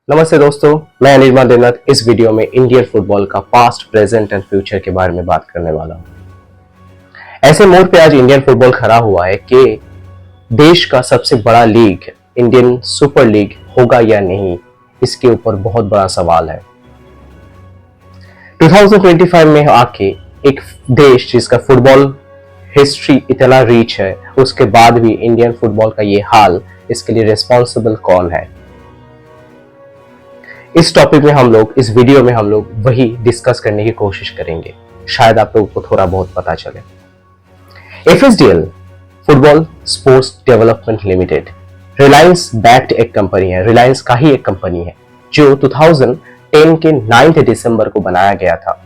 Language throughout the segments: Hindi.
नमस्ते दोस्तों, मैं अनिर्बान देवनाथ इस वीडियो में इंडियन फुटबॉल का पास्ट, प्रेजेंट एंड फ्यूचर के बारे में बात करने वाला हूं। ऐसे मोड़ पे आज इंडियन फुटबॉल खड़ा हुआ है कि देश का सबसे बड़ा लीग इंडियन सुपर लीग होगा या नहीं, इसके ऊपर बहुत बड़ा सवाल है। 2025 में आके एक देश जिसका फुटबॉल हिस्ट्री इतना रीच है, उसके बाद भी इंडियन फुटबॉल का ये हाल, इसके लिए रिस्पॉन्सिबल कौन है? इस टॉपिक में इस वीडियो में हम लोग वही डिस्कस करने की कोशिश करेंगे। शायद आप लोगों को थोड़ा बहुत पता चले। FSDL football sports development limited Reliance backed एक कंपनी है, रिलायंस का ही एक कंपनी है, जो 2010 के 9 दिसंबर को बनाया गया था।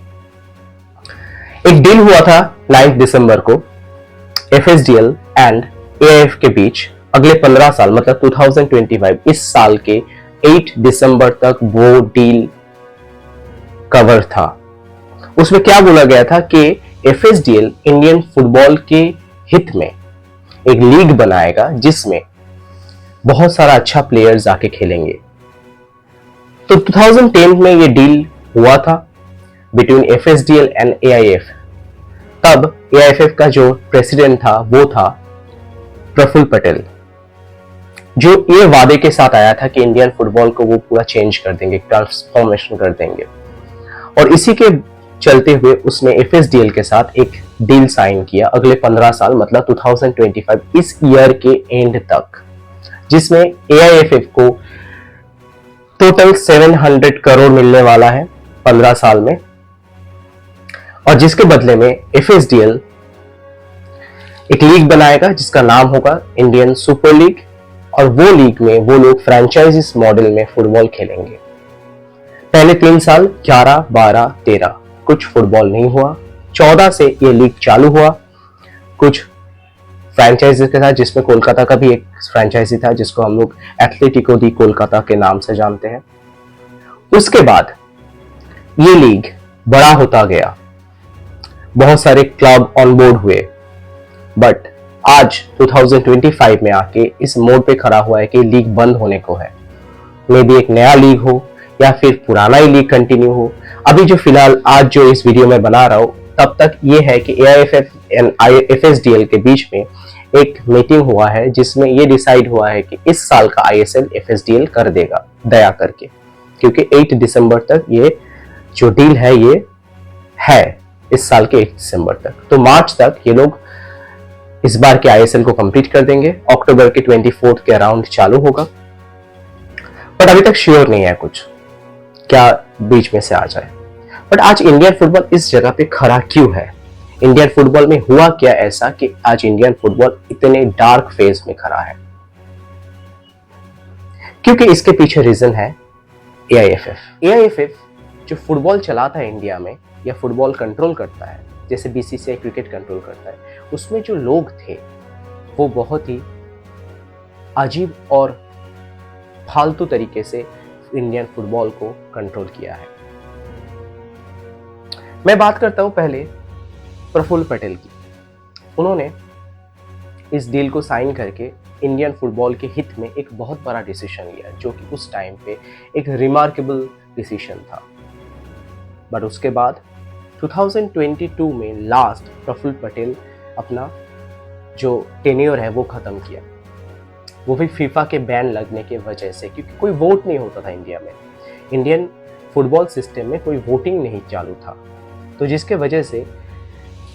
एक डील हुआ था 9 दिसंबर को एफएसडीएल एंड एआईएफ के बीच। अगले 15 साल मतलब 2025 इस साल के 8 दिसंबर तक वो डील कवर था। उसमें क्या बोला गया था कि एफएसडीएल इंडियन फुटबॉल के हित में एक लीग बनाएगा जिसमें बहुत सारा अच्छा प्लेयर्स आके खेलेंगे। तो 2010 में ये डील हुआ था बिटवीन एफएसडीएल एंड एआईएफ। तब एआईएफ का जो प्रेसिडेंट था वो था प्रफुल्ल पटेल, जो ये वादे के साथ आया था कि इंडियन फुटबॉल को वो पूरा चेंज कर देंगे, ट्रांसफॉर्मेशन कर देंगे। और इसी के चलते हुए उसने एफएसडीएल के साथ एक डील साइन किया अगले 15 साल मतलब 2025 इस ईयर के एंड तक, जिसमें एआईएफएफ को टोटल 700 करोड़ मिलने वाला है 15 साल में। और जिसके बदले में एफएसडीएल एक लीग बनाएगा जिसका नाम होगा इंडियन सुपर लीग, और वो लीग में वो लोग फ्रेंचाइजिस मॉडल में फुटबॉल खेलेंगे। पहले 3 साल 11, 12, 13 कुछ फुटबॉल नहीं हुआ। 14 से ये लीग चालू हुआ कुछ फ्रेंचाइजी के साथ, जिसमें कोलकाता का भी एक फ्रेंचाइजी था जिसको हम लोग एथलेटिको दी कोलकाता के नाम से जानते हैं। उसके बाद ये लीग बड़ा होता गया, बहुत सारे क्लब ऑन बोर्ड हुए, बट आज 2025 में आके इस मोड़ पे खड़ा हुआ है कि लीग बंद होने को है। मे बी एक नया लीग हो या फिर पुराना ही लीग कंटिन्यू हो। अभी जो फिलहाल आज जो इस वीडियो में बना रहा हूं तब तक ये है कि एआईएफएफ एंड एफएसडीएल के बीच में एक मीटिंग हुआ है जिसमें ये डिसाइड हुआ है कि इस साल का आईएसएल एफएसडीएल कर देगा दया करके, क्योंकि 8 दिसंबर तक ये जो डील है ये है इस साल के 8 दिसंबर तक। तो मार्च तक ये लोग इस बार के आईएसएल को कंप्लीट कर देंगे। अक्टूबर के 24 के अराउंड चालू होगा, बट अभी तक श्योर नहीं है कुछ क्या बीच में से आ जाए। बट आज इंडियन फुटबॉल इस जगह पे खड़ा क्यों है? इंडियन फुटबॉल में हुआ क्या ऐसा कि आज इंडियन फुटबॉल इतने डार्क फेज में खड़ा है? क्योंकि इसके पीछे रीजन है एआईएफएफ। एआईएफएफ जो फुटबॉल चलाता है इंडिया में या फुटबॉल कंट्रोल करता है, जैसे बीसीसीआई क्रिकेट कंट्रोल करता है, उसमें जो लोग थे वो बहुत ही अजीब और फालतू तरीके से इंडियन फुटबॉल को कंट्रोल किया है। मैं बात करता हूं पहले प्रफुल्ल पटेल की। उन्होंने इस डील को साइन करके इंडियन फुटबॉल के हित में एक बहुत बड़ा डिसीजन लिया, जो कि उस टाइम पे एक रिमार्केबल डिसीजन था। बट उसके बाद 2022 में लास्ट प्रफुल्ल पटेल अपना जो टेन्योर है वो खत्म किया, वो भी फीफा के बैन लगने की वजह से, क्योंकि कोई वोट नहीं होता था इंडिया में। इंडियन फुटबॉल सिस्टम में कोई वोटिंग नहीं चालू था, तो जिसके वजह से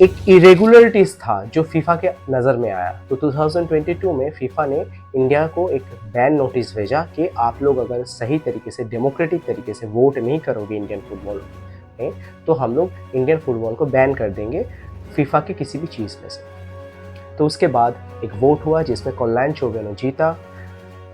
एक इरेगुलरिटीज था जो फीफा के नज़र में आया। तो 2022 में फीफा ने इंडिया को एक बैन नोटिस भेजा कि आप लोग अगर सही तरीके से डेमोक्रेटिक तरीके से वोट नहीं करोगे इंडियन फुटबॉल में, तो हम लोग इंडियन फुटबॉल को बैन कर देंगे फीफा के किसी भी चीज़ में से। तो उसके बाद एक वोट हुआ जिसमें कल्याण चौबे ने जीता।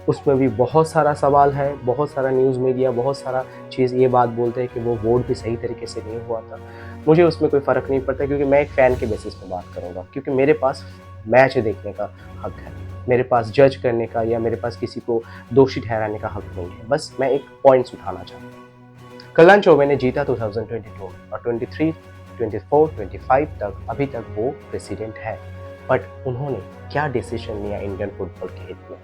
उसमें भी बहुत सारा सवाल है, बहुत सारा न्यूज़ मीडिया बहुत सारा चीज़ ये बात बोलते हैं कि वो वोट भी सही तरीके से नहीं हुआ था। मुझे उसमें कोई फ़र्क नहीं पड़ता, क्योंकि मैं एक फ़ैन के बेसिस पे बात करूँगा, क्योंकि मेरे पास मैच देखने का हक है, मेरे पास जज करने का या मेरे पास किसी को दोषी ठहराने का हक नहीं है। बस मैं एक पॉइंट्स उठाना चाहता हूँ। कल्याण चौबे ने जीता 2022 और 23, 24, 25 तक अभी तक वो प्रेसिडेंट है। बट उन्होंने क्या डिसीजन लिया इंडियन फुटबॉल के हित में?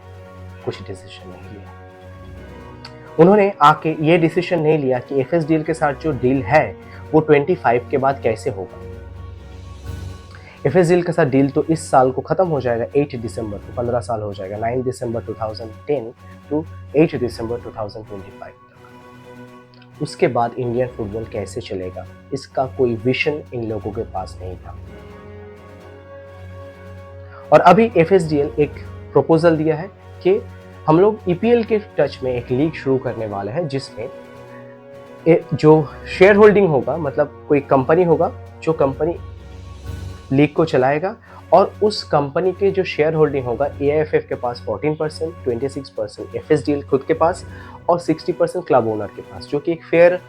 कुछ डिसीजन नहीं लिया। उन्होंने आके ये डिसीजन नहीं लिया कि एफएसडीएल के साथ जो डील है वो 25 के बाद कैसे होगा। एफएसडीएल के साथ डील तो इस साल को खत्म हो जाएगा, 8 दिसंबर को 15 साल हो जाएगा, 9 दिसंबर 2010 टू 8 दिसंबर 2025 तक। उसके बाद इंडियन फुटबॉल कैसे चलेगा, इसका कोई विजन इन लोगों के पास नहीं था। और अभी एफएसडीएल एक प्रपोजल दिया है कि हम लोग ईपीएल के टच में एक लीग शुरू करने वाले हैं, जिसमें जो शेयर होल्डिंग होगा, मतलब कोई कंपनी होगा जो कंपनी लीग को चलाएगा, और उस कंपनी के जो शेयर होल्डिंग होगा एआईएफएफ के पास 14%, 26% एफएसडीएल खुद के पास और 60% क्लब ओनर के पास, जो कि एक फेयर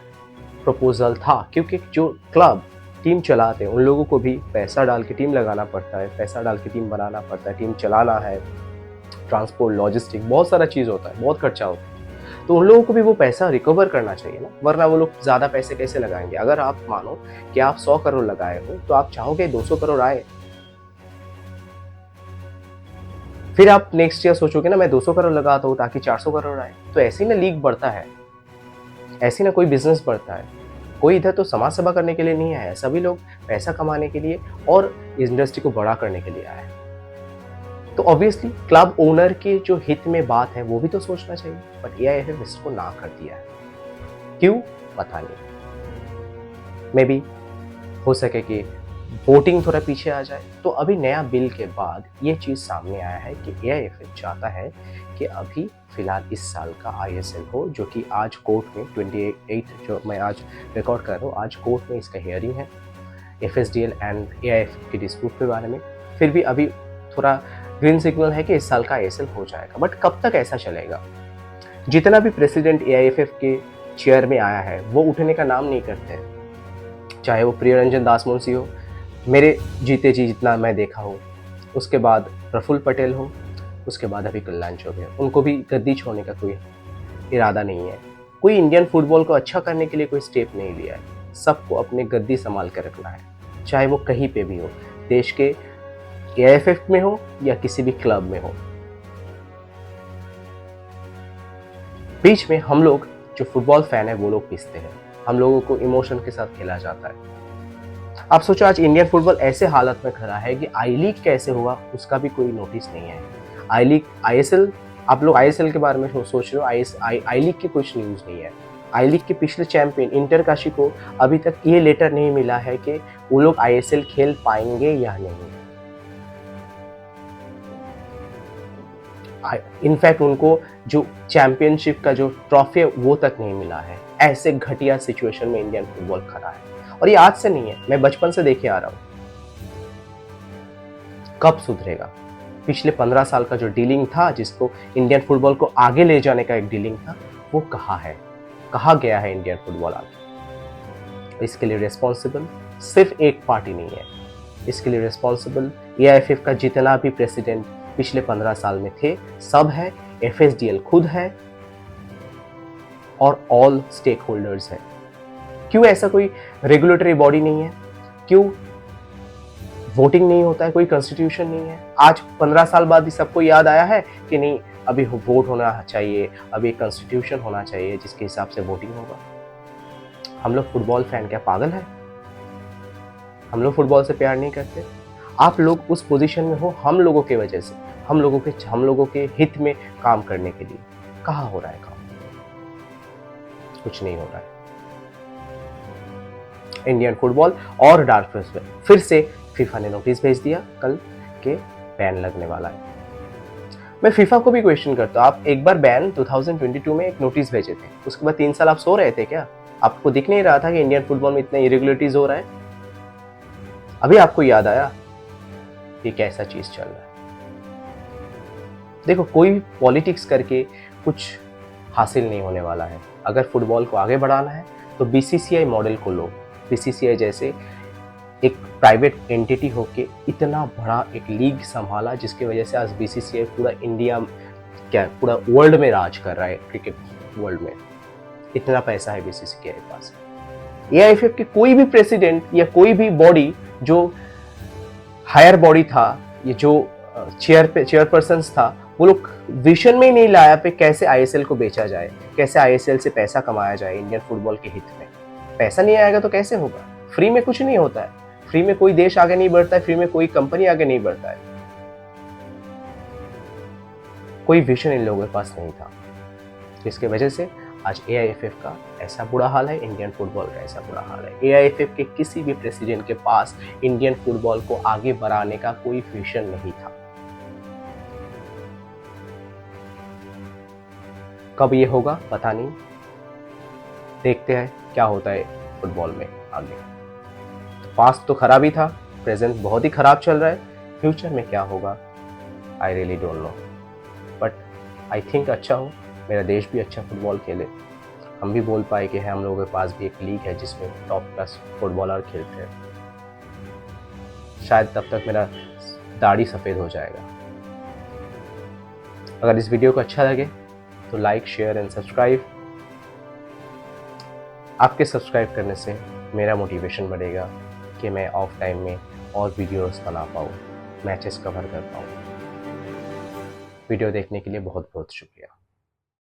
प्रपोजल था। क्योंकि जो क्लब टीम चलाते हैं उन लोगों को भी पैसा डाल के टीम लगाना पड़ता है, पैसा डाल के टीम बनाना पड़ता है, टीम चलाना है, ट्रांसपोर्ट, लॉजिस्टिक, बहुत सारा चीज़ होता है, बहुत खर्चा होता है। तो उन लोगों को भी वो पैसा रिकवर करना चाहिए ना, वरना वो लोग ज़्यादा पैसे कैसे लगाएंगे। अगर आप मानो कि आप 100 करोड़ लगाए हो तो आप चाहोगे 200 करोड़ आए, फिर आप नेक्स्ट ईयर सोचोगे ना मैं 200 करोड़ लगाता हूँ ताकि 400 करोड़ आए। तो ऐसे ही ना लीग बढ़ता है, ऐसे ना कोई बिजनेस बढ़ता है। कोई इधर तो समाज सेवा करने के लिए नहीं आया है, सभी लोग पैसा कमाने के लिए और इंडस्ट्री को बड़ा करने के लिए आए हैं। तो ऑब्वियसली क्लब ओनर के जो हित में बात है वो भी तो सोचना चाहिए, बट एआईएफएफ इसको ना कर दिया है। क्यों पता नहीं, मे बी हो सके कि वोटिंग थोड़ा पीछे आ जाए। तो अभी नया बिल के बाद ये चीज़ सामने आया है कि एआईएफएफ चाहता है कि अभी फिलहाल इस साल का आईएसएल हो, जो कि आज कोर्ट में 28 जो मैं आज रिकॉर्ड कर रहा हूँ, आज कोर्ट में इसका हियरिंग है एफएसडीएल एंड एआईएफएफ के डिस्प्यूट के बारे में। फिर भी अभी थोड़ा ग्रीन सिग्नल है कि इस साल का आईएसएल हो जाएगा, बट कब तक ऐसा चलेगा। जितना भी प्रेसिडेंट एआईएफएफ के चेयर में आया है वो उठने का नाम नहीं करते हैं, चाहे वो प्रियरंजन दास मुंशी हो, मेरे जीते जी जितना मैं देखा हो, उसके बाद प्रफुल्ल पटेल हो, उसके बाद अभी कल्याण चौबे, उनको भी गद्दी छोड़ने का कोई इरादा नहीं है। कोई इंडियन फुटबॉल को अच्छा करने के लिए कोई स्टेप नहीं लिया है। सबको अपनी गद्दी संभाल कर रखना है, चाहे वो कहीं पे भी हो, देश के एआईएफएफ में हो या किसी भी क्लब में हो। बीच में हम लोग जो फुटबॉल फैन है वो लोग पिसते हैं, हम लोगों को इमोशन के साथ खेला जाता है। आप सोचो आज इंडियन फुटबॉल ऐसे हालत में खड़ा है कि आई लीग कैसे हुआ उसका भी कोई नोटिस नहीं है। आई लीग, आईएसएल, आप लोग आईएसएल के बारे में सोच रहे हो, आई लीग की कुछ न्यूज़ नहीं है। आई लीग के पिछले चैंपियन इंटर काशी को अभी तक ये लेटर नहीं मिला है कि वो लोग आईएसएल खेल पाएंगे या नहीं। इनफैक्ट उनको जो चैंपियनशिप का जो ट्रॉफी है वो तक नहीं मिला है। ऐसे घटिया सिचुएशन में इंडियन फुटबॉल खड़ा है, और ये आज से नहीं है, मैं बचपन से देखे आ रहा हूं। कब सुधरेगा? पिछले 15 साल का जो डीलिंग था, जिसको इंडियन फुटबॉल को आगे ले जाने का एक डीलिंग था, वो कहाँ है, कहाँ गया है इंडियन फुटबॉल आगे? इसके लिए रिस्पॉन्सिबल सिर्फ एक पार्टी नहीं है, इसके लिए रिस्पॉन्सिबल एआईएफएफ का जितना भी प्रेसिडेंट पिछले 15 साल में थे सब है, एफएसडीएल खुद है और ऑल स्टेक होल्डर्स है। क्यों ऐसा कोई रेगुलेटरी बॉडी नहीं है? क्यों वोटिंग नहीं होता है? कोई कॉन्स्टिट्यूशन नहीं है? आज 15 साल बाद ही सबको याद आया है कि नहीं अभी वोट होना चाहिए, अभी एक कॉन्स्टिट्यूशन होना चाहिए जिसके हिसाब से वोटिंग होगा। हम लोग फुटबॉल फैन क्या पागल है? हम लोग फुटबॉल से प्यार नहीं करते? आप लोग उस पोजीशन में हो हम लोगों की वजह से, हम लोगों के हित में काम करने के लिए। कहाँ हो रहा है काम? कुछ नहीं हो रहा है। इंडियन फुटबॉल और डार्क फ्रेश में फिर से फीफा ने नोटिस भेज दिया कल के बैन लगने वाला है। मैं फीफा को भी क्वेश्चन करता हूँ, आप एक बार बैन 2022 में एक नोटिस भेजे थे, उसके बाद 3 साल आप सो रहे थे क्या? आपको दिख नहीं रहा था कि इंडियन फुटबॉल में इतने इरेगुलरिटीज हो रहा है? अभी आपको याद आया कि कैसा चीज चल रहा है? देखो, कोई भी पॉलिटिक्स करके कुछ हासिल नहीं होने वाला है। अगर फुटबॉल को आगे बढ़ाना है तो बीसीसीआई मॉडल को लो। बीसीसीआई जैसे एक प्राइवेट एंटिटी होके इतना बड़ा एक लीग संभाला, जिसकी वजह से आज बीसीसीआई पूरा इंडिया, क्या पूरा वर्ल्ड में राज कर रहा है। क्रिकेट वर्ल्ड में इतना पैसा है बीसीसीआई के पास। एआईएफएफ के कोई भी प्रेसिडेंट या कोई भी बॉडी जो हायर बॉडी था, ये जो चेयरपर्सन था, वो लोग विजन में ही नहीं लाया पे कैसे आईएसएल को बेचा जाए, कैसे आईएसएल से पैसा कमाया जाए इंडियन फुटबॉल के हित में। पैसा नहीं आएगा तो कैसे होगा? फ्री में कुछ नहीं होता है, फ्री में कोई देश आगे नहीं बढ़ता है, फ्री में कोई कंपनी आगे नहीं बढ़ता है। कोई विजन इन लोगों के पास नहीं था, जिसकी वजह से आज एआईएफएफ का ऐसा बुरा हाल है, इंडियन फुटबॉल का ऐसा बुरा हाल है। एआईएफएफ के किसी भी प्रेसिडेंट के पास इंडियन फुटबॉल को आगे बढ़ाने का कोई विजन नहीं था। कब ये होगा पता नहीं, देखते हैं क्या होता है फुटबॉल में आगे। पास्ट तो खराब ही था, प्रेजेंट बहुत ही खराब चल रहा है, फ्यूचर में क्या होगा I really don't know, but I think अच्छा हो, मेरा देश भी अच्छा फुटबॉल खेले, हम भी बोल पाए कि हम लोगों के पास भी एक लीग है जिसमें टॉप क्लास फुटबॉलर खेलते हैं। शायद तब तक मेरा दाढ़ी सफ़ेद हो जाएगा। अगर इस वीडियो को अच्छा लगे तो लाइक, शेयर एंड सब्सक्राइब। आपके सब्सक्राइब करने से मेरा मोटिवेशन बढ़ेगा कि मैं ऑफ टाइम में और वीडियोस बना पाऊँ, मैचेस कवर कर पाऊँ। वीडियो देखने के लिए बहुत बहुत शुक्रिया।